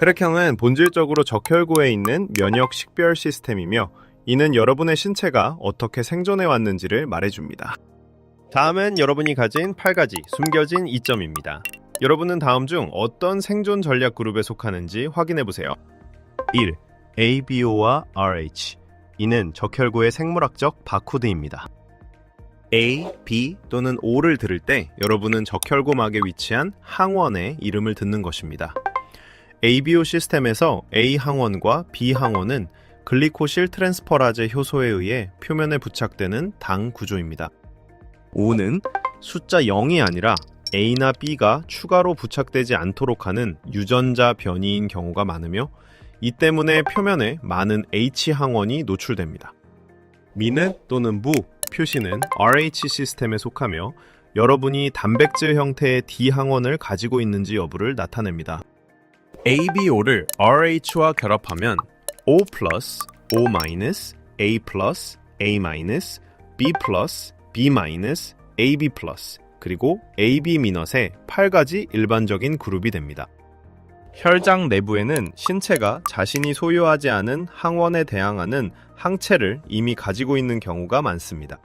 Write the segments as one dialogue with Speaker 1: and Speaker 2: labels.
Speaker 1: 혈액형은 본질적으로 적혈구에 있는 면역 식별 시스템이며 이는 여러분의 신체가 어떻게 생존해 왔는지를 말해줍니다. 다음은 여러분이 가진 8가지 숨겨진 이점입니다. 여러분은 다음 중 어떤 생존 전략 그룹에 속하는지 확인해보세요. 1. ABO와 RH. 이는 적혈구의 생물학적 바코드입니다. A, B 또는 O를 들을 때 여러분은 적혈구막에 위치한 항원의 이름을 듣는 것입니다. ABO 시스템에서 A 항원과 B 항원은 글리코실 트랜스퍼라제 효소에 의해 표면에 부착되는 당 구조입니다. O는 숫자 0이 아니라 A나 B가 추가로 부착되지 않도록 하는 유전자 변이인 경우가 많으며 이 때문에 표면에 많은 H 항원이 노출됩니다. 미느 또는 무 표시는 RH 시스템에 속하며 여러분이 단백질 형태의 D 항원을 가지고 있는지 여부를 나타냅니다. ABO를 RH와 결합하면 O+, O-, A+, A-, B+, B-, AB+, 그리고 AB-의 8가지 일반적인 그룹이 됩니다. 혈장 내부에는 신체가 자신이 소유하지 않은 항원에 대항하는 항체를 이미 가지고 있는 경우가 많습니다.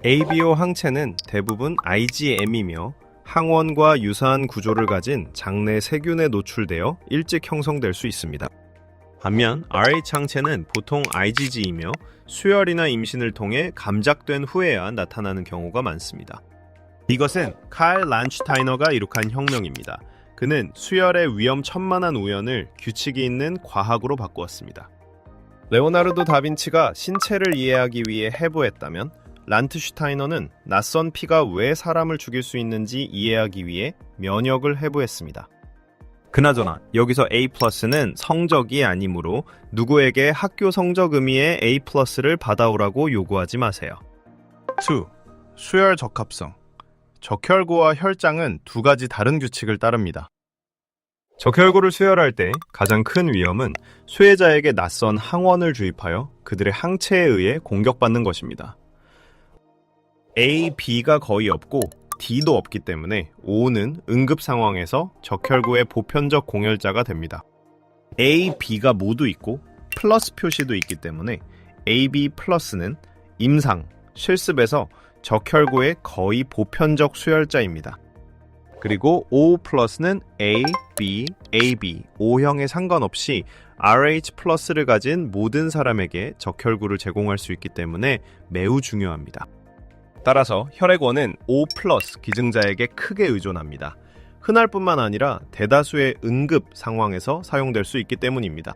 Speaker 1: ABO 항체는 대부분 IgM이며 항원과 유사한 구조를 가진 장내 세균에 노출되어 일찍 형성될 수 있습니다. 반면 RH 항체는 보통 IgG이며 수혈이나 임신을 통해 감작된 후에야 나타나는 경우가 많습니다. 이것은 칼 란슈타이너가 이룩한 혁명입니다. 그는 수혈의 위험천만한 우연을 규칙이 있는 과학으로 바꾸었습니다. 레오나르도 다빈치가 신체를 이해하기 위해 해부했다면 란트슈타이너는 낯선 피가 왜 사람을 죽일 수 있는지 이해하기 위해 면역을 해부했습니다. 그나저나 여기서 A+는 성적이 아니므로 누구에게 학교 성적 의미의 A+를 받아오라고 요구하지 마세요. 2. 수혈 적합성. 적혈구와 혈장은 두 가지 다른 규칙을 따릅니다. 적혈구를 수혈할 때 가장 큰 위험은 수혜자에게 낯선 항원을 주입하여 그들의 항체에 의해 공격받는 것입니다. A, B가 거의 없고 D도 없기 때문에 O는 응급 상황에서 적혈구의 보편적 공혈자가 됩니다. A, B가 모두 있고 플러스 표시도 있기 때문에 AB+는 임상, 실습에서 적혈구의 거의 보편적 수혈자입니다. 그리고 O+는 A, B, AB, O형에 상관없이 RH+를 가진 모든 사람에게 적혈구를 제공할 수 있기 때문에 매우 중요합니다. 따라서 혈액원은 O+ 기증자에게 크게 의존합니다. 흔할 뿐만 아니라 대다수의 응급 상황에서 사용될 수 있기 때문입니다.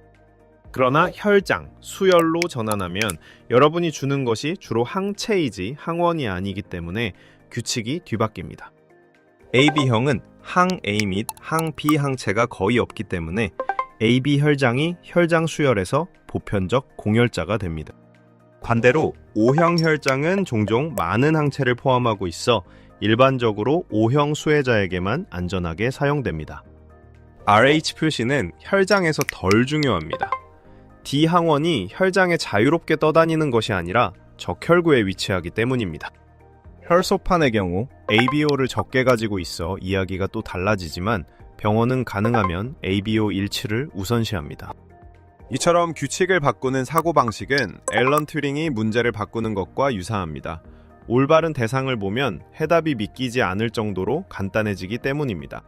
Speaker 1: 그러나 혈장, 수혈로 전환하면 여러분이 주는 것이 주로 항체이지 항원이 아니기 때문에 규칙이 뒤바뀝니다. AB형은 항 A 및 항 B 항체가 거의 없기 때문에 AB 혈장이 혈장 수혈에서 보편적 공혈자가 됩니다. 반대로 O형 혈장은 종종 많은 항체를 포함하고 있어 일반적으로 O형 수혜자에게만 안전하게 사용됩니다. RH 표시는 혈장에서 덜 중요합니다. D 항원이 혈장에 자유롭게 떠다니는 것이 아니라 적혈구에 위치하기 때문입니다. 혈소판의 경우 ABO를 적게 가지고 있어 이야기가 또 달라지지만 병원은 가능하면 ABO 일치를 우선시합니다. 이처럼 규칙을 바꾸는 사고방식은 앨런 튜링이 문제를 바꾸는 것과 유사합니다. 올바른 대상을 보면 해답이 믿기지 않을 정도로 간단해지기 때문입니다.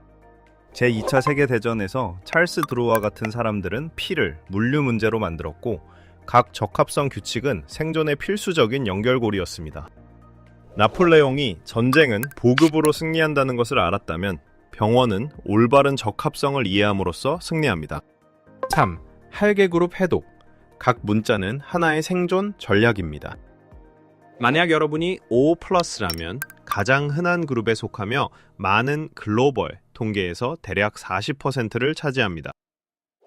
Speaker 1: 제2차 세계대전에서 찰스 드로와 같은 사람들은 피를 물류 문제로 만들었고 각 적합성 규칙은 생존의 필수적인 연결고리였습니다. 나폴레옹이 전쟁은 보급으로 승리한다는 것을 알았다면 병원은 올바른 적합성을 이해함으로써 승리합니다. 3. 할개그룹 해독. 각 문자는 하나의 생존 전략입니다. 만약 여러분이 O+라면 가장 흔한 그룹에 속하며 많은 글로벌 통계에서 대략 40%를 차지합니다.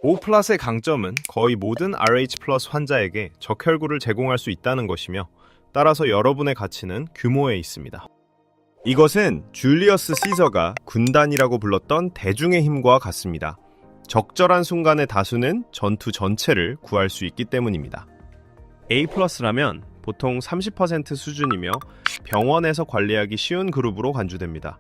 Speaker 1: O+의 강점은 거의 모든 RH+ 환자에게 적혈구를 제공할 수 있다는 것이며 따라서 여러분의 가치는 규모에 있습니다. 이것은 줄리어스 시저가 군단이라고 불렀던 대중의 힘과 같습니다. 적절한 순간의 다수는 전투 전체를 구할 수 있기 때문입니다. A+라면 보통 30% 수준이며 병원에서 관리하기 쉬운 그룹으로 간주됩니다.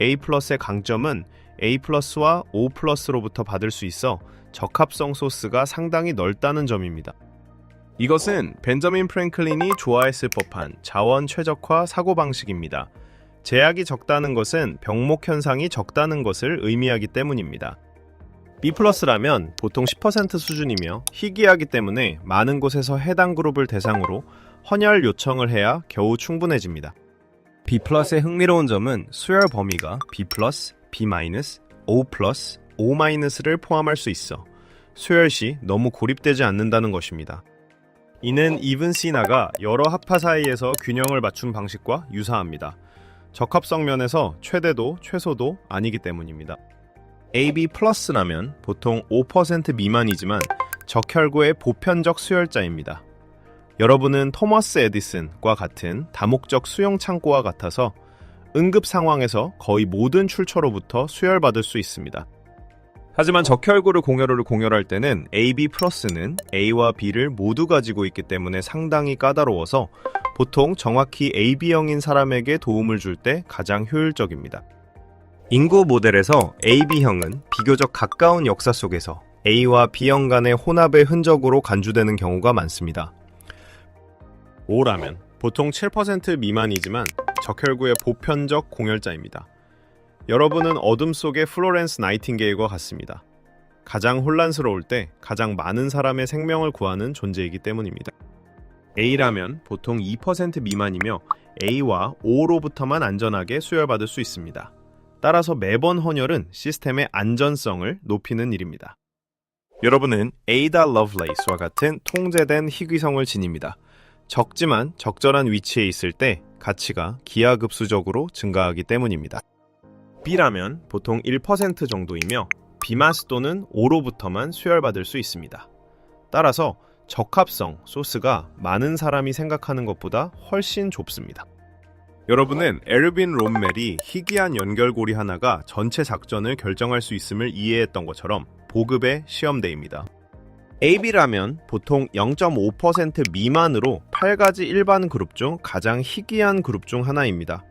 Speaker 1: A+의 강점은 A+와 O+로부터 받을 수 있어 적합성 소스가 상당히 넓다는 점입니다. 이것은 벤저민 프랭클린이 좋아했을 법한 자원 최적화 사고방식입니다. 제약이 적다는 것은 병목 현상이 적다는 것을 의미하기 때문입니다. B+라면 보통 10% 수준이며 희귀하기 때문에 많은 곳에서 해당 그룹을 대상으로 헌혈 요청을 해야 겨우 충분해집니다. B+의 흥미로운 점은 수혈 범위가 B+, B-, O+, O-를 포함할 수 있어 수혈 시 너무 고립되지 않는다는 것입니다. 이는 이븐시나가 여러 합파 사이에서 균형을 맞춘 방식과 유사합니다. 적합성 면에서 최대도 최소도 아니기 때문입니다. AB+라면 보통 5% 미만이지만 적혈구의 보편적 수혈자입니다. 여러분은 토머스 에디슨과 같은 다목적 수용 창고와 같아서 응급 상황에서 거의 모든 출처로부터 수혈받을 수 있습니다. 하지만 적혈구를 공혈할 때는 AB+는 A와 B를 모두 가지고 있기 때문에 상당히 까다로워서 보통 정확히 AB형인 사람에게 도움을 줄 때 가장 효율적입니다. 인구 모델에서 AB형은 비교적 가까운 역사 속에서 A와 B형 간의 혼합의 흔적으로 간주되는 경우가 많습니다. O라면 보통 7% 미만이지만 적혈구의 보편적 공혈자입니다. 여러분은 어둠 속의 플로렌스 나이팅게일과 같습니다. 가장 혼란스러울 때 가장 많은 사람의 생명을 구하는 존재이기 때문입니다. A라면 보통 2% 미만이며 A와 O로부터만 안전하게 수혈받을 수 있습니다. 따라서 매번 헌혈은 시스템의 안전성을 높이는 일입니다. 여러분은 에이다 러브레이스와 같은 통제된 희귀성을 지닙니다. 적지만 적절한 위치에 있을 때 가치가 기하급수적으로 증가하기 때문입니다. B라면 보통 1% 정도이며 B마스 또는 O로부터만 수혈받을 수 있습니다. 따라서 적합성 소스가 많은 사람이 생각하는 것보다 훨씬 좁습니다. 여러분은 에르빈 롬멜이 희귀한 연결고리 하나가 전체 작전을 결정할 수 있음을 이해했던 것처럼 보급의 시험대입니다. AB라면 보통 0.5% 미만으로 8가지 일반 그룹 중 가장 희귀한 그룹 중 하나입니다.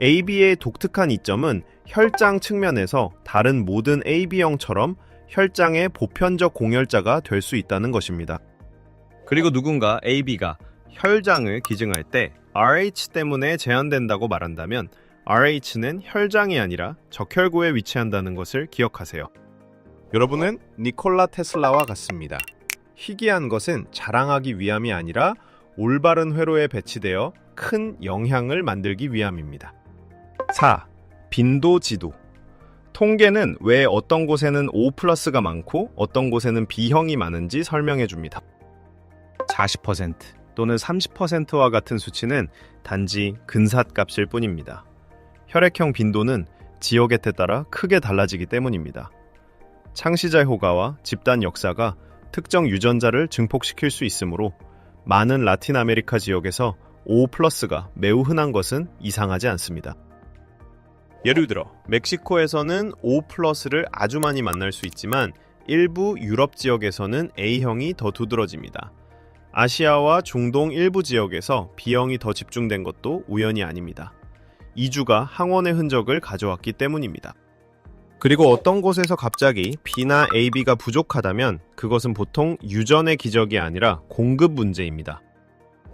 Speaker 1: AB의 독특한 이점은 혈장 측면에서 다른 모든 AB형처럼 혈장의 보편적 공혈자가 될 수 있다는 것입니다. 그리고 누군가 AB가 혈장을 기증할 때 RH 때문에 제한된다고 말한다면 RH는 혈장이 아니라 적혈구에 위치한다는 것을 기억하세요. 여러분은 니콜라 테슬라와 같습니다. 희귀한 것은 자랑하기 위함이 아니라 올바른 회로에 배치되어 큰 영향을 만들기 위함입니다. 4. 빈도 지도. 통계는 왜 어떤 곳에는 O+가 많고 어떤 곳에는 B형이 많은지 설명해 줍니다. 40% 또는 30%와 같은 수치는 단지 근사값일 뿐입니다. 혈액형 빈도는 지역에 따라 크게 달라지기 때문입니다. 창시자 효과와 집단 역사가 특정 유전자를 증폭시킬 수 있으므로 많은 라틴 아메리카 지역에서 O+가 매우 흔한 것은 이상하지 않습니다. 예를 들어 멕시코에서는 O+를 아주 많이 만날 수 있지만 일부 유럽 지역에서는 A형이 더 두드러집니다. 아시아와 중동 일부 지역에서 B형이 더 집중된 것도 우연이 아닙니다. 이주가 항원의 흔적을 가져왔기 때문입니다. 그리고 어떤 곳에서 갑자기 B나 AB가 부족하다면 그것은 보통 유전의 기적이 아니라 공급 문제입니다.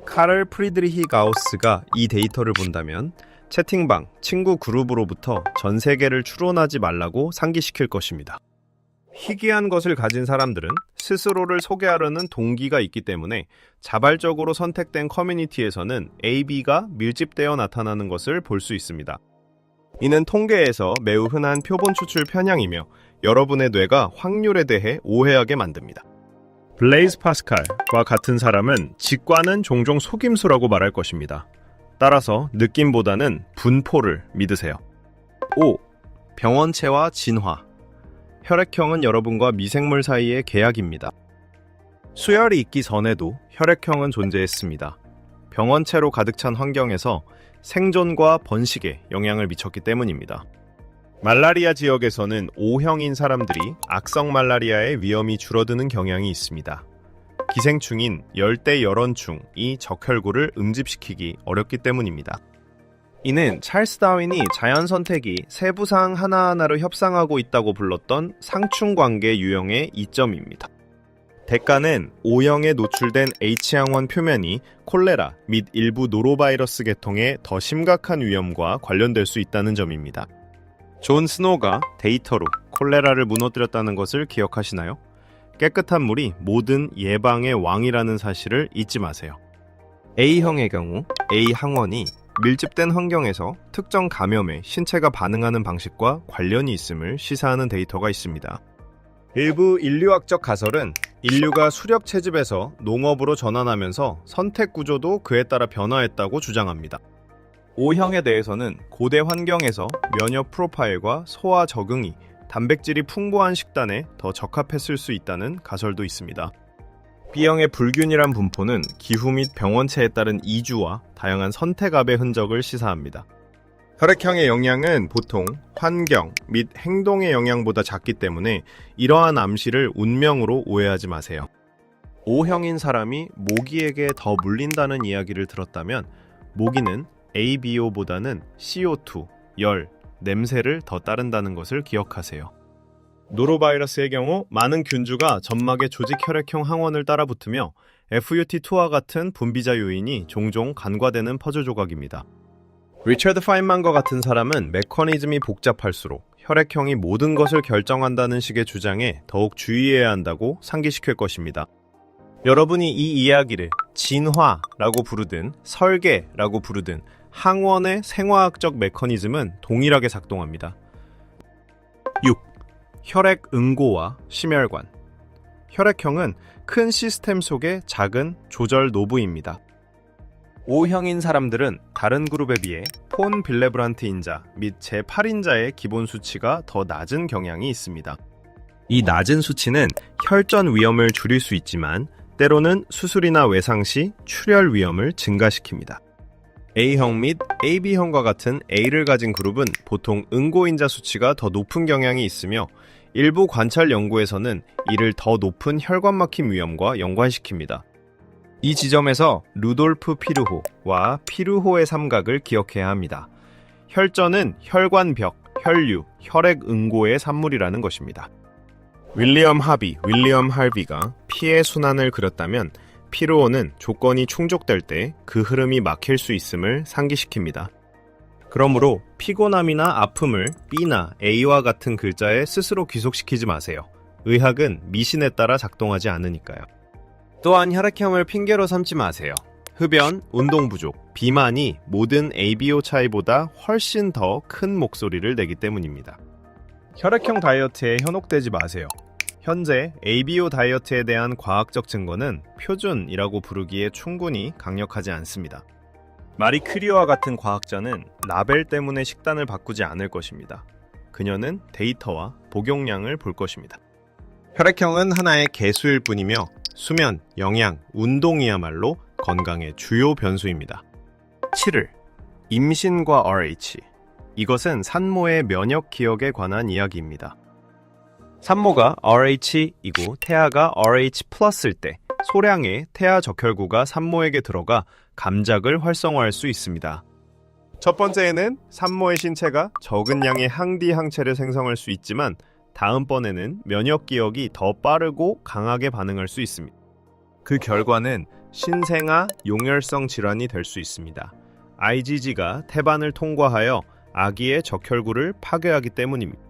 Speaker 1: 카를 프리드리히 가우스가 이 데이터를 본다면 채팅방, 친구 그룹으로부터 전 세계를 추론하지 말라고 상기시킬 것입니다. 희귀한 것을 가진 사람들은 스스로를 소개하려는 동기가 있기 때문에 자발적으로 선택된 커뮤니티에서는 AB가 밀집되어 나타나는 것을 볼 수 있습니다. 이는 통계에서 매우 흔한 표본 추출 편향이며 여러분의 뇌가 확률에 대해 오해하게 만듭니다. 블레이즈 파스칼과 같은 사람은 직관은 종종 속임수라고 말할 것입니다. 따라서 느낌보다는 분포를 믿으세요. 5. 병원체와 진화. 혈액형은 여러분과 미생물 사이의 계약입니다. 수혈이 있기 전에도 혈액형은 존재했습니다. 병원체로 가득 찬 환경에서 생존과 번식에 영향을 미쳤기 때문입니다. 말라리아 지역에서는 O형인 사람들이 악성 말라리아의 위험이 줄어드는 경향이 있습니다. 기생충인 열대 열원충이 적혈구를 응집시키기 어렵기 때문입니다. 이는 찰스 다윈이 자연 선택이 세부사항 하나하나로 협상하고 있다고 불렀던 상충관계 유형의 이점입니다. 대가는 O형에 노출된 H항원 표면이 콜레라 및 일부 노로바이러스 계통의 더 심각한 위험과 관련될 수 있다는 점입니다. 존 스노우가 데이터로 콜레라를 무너뜨렸다는 것을 기억하시나요? 깨끗한 물이 모든 예방의 왕이라는 사실을 잊지 마세요. A형의 경우 A항원이 밀집된 환경에서 특정 감염에 신체가 반응하는 방식과 관련이 있음을 시사하는 데이터가 있습니다. 일부 인류학적 가설은 인류가 수렵 채집에서 농업으로 전환하면서 선택 구조도 그에 따라 변화했다고 주장합니다. O형에 대해서는 고대 환경에서 면역 프로파일과 소화 적응이 단백질이 풍부한 식단에 더 적합했을 수 있다는 가설도 있습니다. B형의 불균일한 분포는 기후 및 병원체에 따른 이주와 다양한 선택압의 흔적을 시사합니다. 혈액형의 영향은 보통 환경 및 행동의 영향보다 작기 때문에 이러한 암시를 운명으로 오해하지 마세요. O형인 사람이 모기에게 더 물린다는 이야기를 들었다면 모기는 ABO보다는 CO2, 열, 냄새를 더 따른다는 것을 기억하세요. 노로바이러스의 경우 많은 균주가 점막의 조직 혈액형 항원을 따라 붙으며 FUT2와 같은 분비자 요인이 종종 간과되는 퍼즐 조각입니다. 리처드 파인만과 같은 사람은 메커니즘이 복잡할수록 혈액형이 모든 것을 결정한다는 식의 주장에 더욱 주의해야 한다고 상기시킬 것입니다. 여러분이 이 이야기를 진화라고 부르든 설계라고 부르든 항원의 생화학적 메커니즘은 동일하게 작동합니다. 6. 혈액 응고와 심혈관. 혈액형은 큰 시스템 속의 작은 조절 노브입니다. O형인 사람들은 다른 그룹에 비해 폰 빌레브란트 인자 및 제8인자의 기본 수치가 더 낮은 경향이 있습니다. 이 낮은 수치는 혈전 위험을 줄일 수 있지만 때로는 수술이나 외상 시 출혈 위험을 증가시킵니다. A형 및 AB형과 같은 A를 가진 그룹은 보통 응고인자 수치가 더 높은 경향이 있으며 일부 관찰 연구에서는 이를 더 높은 혈관 막힘 위험과 연관시킵니다. 이 지점에서 루돌프 피르호와 피르호의 삼각을 기억해야 합니다. 혈전은 혈관벽, 혈류, 혈액 응고의 산물이라는 것입니다. 윌리엄 할비가 피의 순환을 그렸다면 피르호는 조건이 충족될 때 그 흐름이 막힐 수 있음을 상기시킵니다. 그러므로 피곤함이나 아픔을 B나 A와 같은 글자에 스스로 귀속시키지 마세요. 의학은 미신에 따라 작동하지 않으니까요. 또한 혈액형을 핑계로 삼지 마세요. 흡연, 운동 부족, 비만이 모든 ABO 차이보다 훨씬 더 큰 목소리를 내기 때문입니다. 혈액형 다이어트에 현혹되지 마세요. 현재 ABO 다이어트에 대한 과학적 증거는 표준이라고 부르기에 충분히 강력하지 않습니다. 마리 크리오와 같은 과학자는 라벨 때문에 식단을 바꾸지 않을 것입니다. 그녀는 데이터와 복용량을 볼 것입니다. 혈액형은 하나의 개수일 뿐이며 수면, 영양, 운동이야말로 건강의 주요 변수입니다. 7. 임신과 RH. 이것은 산모의 면역 기억에 관한 이야기입니다. 산모가 RH이고 태아가 RH+일 때 소량의 태아 적혈구가 산모에게 들어가 감작을 활성화할 수 있습니다. 첫 번째에는 산모의 신체가 적은 양의 항디 항체를 생성할 수 있지만 다음번에는 면역 기억이 더 빠르고 강하게 반응할 수 있습니다. 그 결과는 신생아 용혈성 질환이 될 수 있습니다. IgG가 태반을 통과하여 아기의 적혈구를 파괴하기 때문입니다.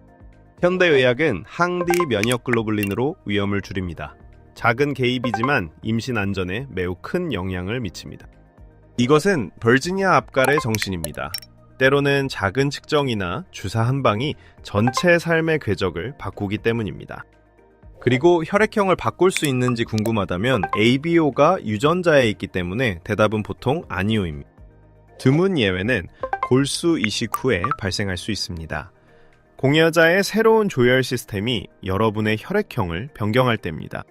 Speaker 1: 현대의학은 항디 면역글로불린으로 위험을 줄입니다. 작은 개입이지만 임신 안전에 매우 큰 영향을 미칩니다. 이것은 버지니아 앞갈의 정신입니다. 때로는 작은 측정이나 주사 한 방이 전체 삶의 궤적을 바꾸기 때문입니다. 그리고 혈액형을 바꿀 수 있는지 궁금하다면 ABO가 유전자에 있기 때문에 대답은 보통 아니오입니다. 드문 예외는 골수 이식 후에 발생할 수 있습니다. 공여자의 새로운 조혈 시스템이 여러분의 혈액형을 변경할 때입니다.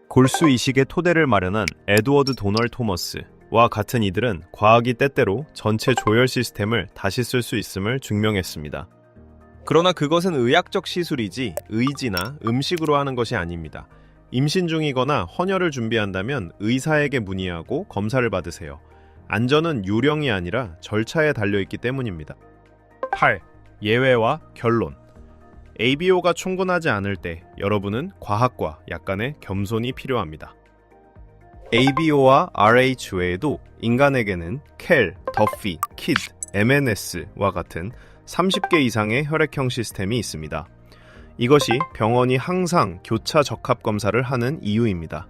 Speaker 1: 골수 이식의 토대를 마련한 에드워드 도널 토머스와 같은 이들은 과학이 때때로 전체 조혈 시스템을 다시 쓸 수 있음을 증명했습니다. 그러나 그것은 의학적 시술이지 의지나 음식으로 하는 것이 아닙니다. 임신 중이거나 헌혈을 준비한다면 의사에게 문의하고 검사를 받으세요. 안전은 요령이 아니라 절차에 달려있기 때문입니다. 8. 예외와 결론. ABO가 충분하지 않을 때 여러분은 과학과 약간의 겸손이 필요합니다. ABO와 RH 외에도 인간에게는 켈, 더피, 키드, MNS와 같은 30개 이상의 혈액형 시스템이 있습니다. 이것이 병원이 항상 교차 적합 검사를 하는 이유입니다.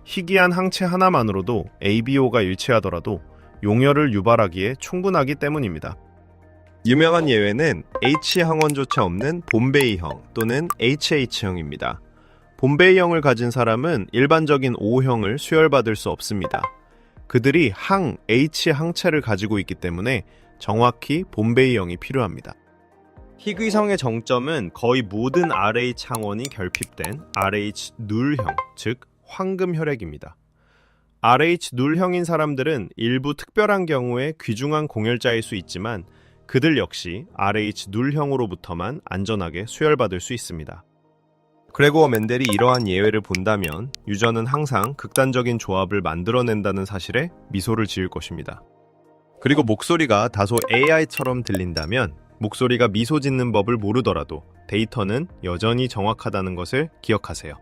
Speaker 1: 희귀한 항체 하나만으로도 ABO가 일치하더라도 용혈을 유발하기에 충분하기 때문입니다. 유명한 예외는 H항원조차 없는 봄베이형 또는 HH형입니다. 봄베이형을 가진 사람은 일반적인 O형을 수혈받을 수 없습니다. 그들이 H 항체를 가지고 있기 때문에 정확히 봄베이형이 필요합니다. 희귀성의 정점은 거의 모든 RH 항원이 결핍된 RH 눌형, 즉 황금 혈액입니다. RH 눌형인 사람들은 일부 특별한 경우에 귀중한 공혈자일 수 있지만 그들 역시 RH 눌형으로부터만 안전하게 수혈받을 수 있습니다. 그레고어 멘델이 이러한 예외를 본다면 유저는 항상 극단적인 조합을 만들어낸다는 사실에 미소를 지을 것입니다. 그리고 목소리가 다소 AI처럼 들린다면 목소리가 미소 짓는 법을 모르더라도 데이터는 여전히 정확하다는 것을 기억하세요.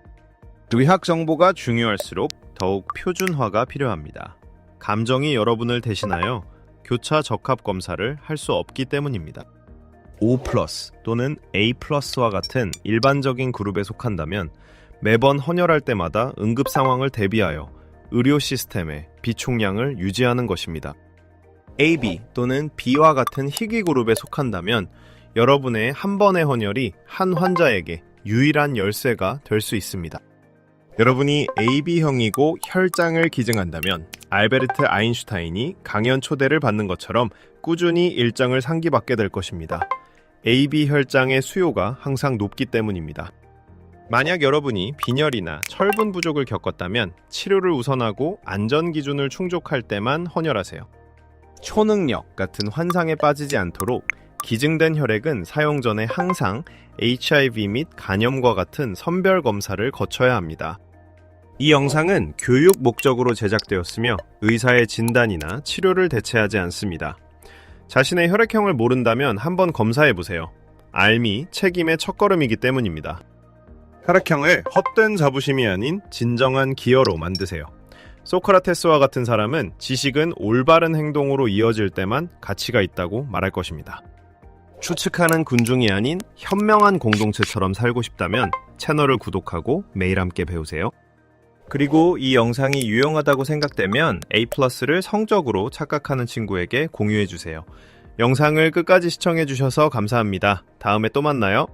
Speaker 1: 의학 정보가 중요할수록 더욱 표준화가 필요합니다. 감정이 여러분을 대신하여 교차 적합 검사를 할 수 없기 때문입니다. O+ 또는 A+와 같은 일반적인 그룹에 속한다면 매번 헌혈할 때마다 응급 상황을 대비하여 의료 시스템의 비총량을 유지하는 것입니다. AB 또는 B와 같은 희귀 그룹에 속한다면 여러분의 한 번의 헌혈이 한 환자에게 유일한 열쇠가 될 수 있습니다. 여러분이 AB형이고 혈장을 기증한다면 알베르트 아인슈타인이 강연 초대를 받는 것처럼 꾸준히 일정을 상기받게 될 것입니다. AB 혈장의 수요가 항상 높기 때문입니다. 만약 여러분이 빈혈이나 철분 부족을 겪었다면 치료를 우선하고 안전 기준을 충족할 때만 헌혈하세요. 초능력 같은 환상에 빠지지 않도록 기증된 혈액은 사용 전에 항상 HIV 및 간염과 같은 선별 검사를 거쳐야 합니다. 이 영상은 교육 목적으로 제작되었으며 의사의 진단이나 치료를 대체하지 않습니다. 자신의 혈액형을 모른다면 한번 검사해보세요. 알미 책임의 첫걸음이기 때문입니다. 혈액형을 헛된 자부심이 아닌 진정한 기여로 만드세요. 소크라테스와 같은 사람은 지식은 올바른 행동으로 이어질 때만 가치가 있다고 말할 것입니다. 추측하는 군중이 아닌 현명한 공동체처럼 살고 싶다면 채널을 구독하고 매일 함께 배우세요. 그리고 이 영상이 유용하다고 생각되면 A+를 성적으로 착각하는 친구에게 공유해주세요. 영상을 끝까지 시청해주셔서 감사합니다. 다음에 또 만나요.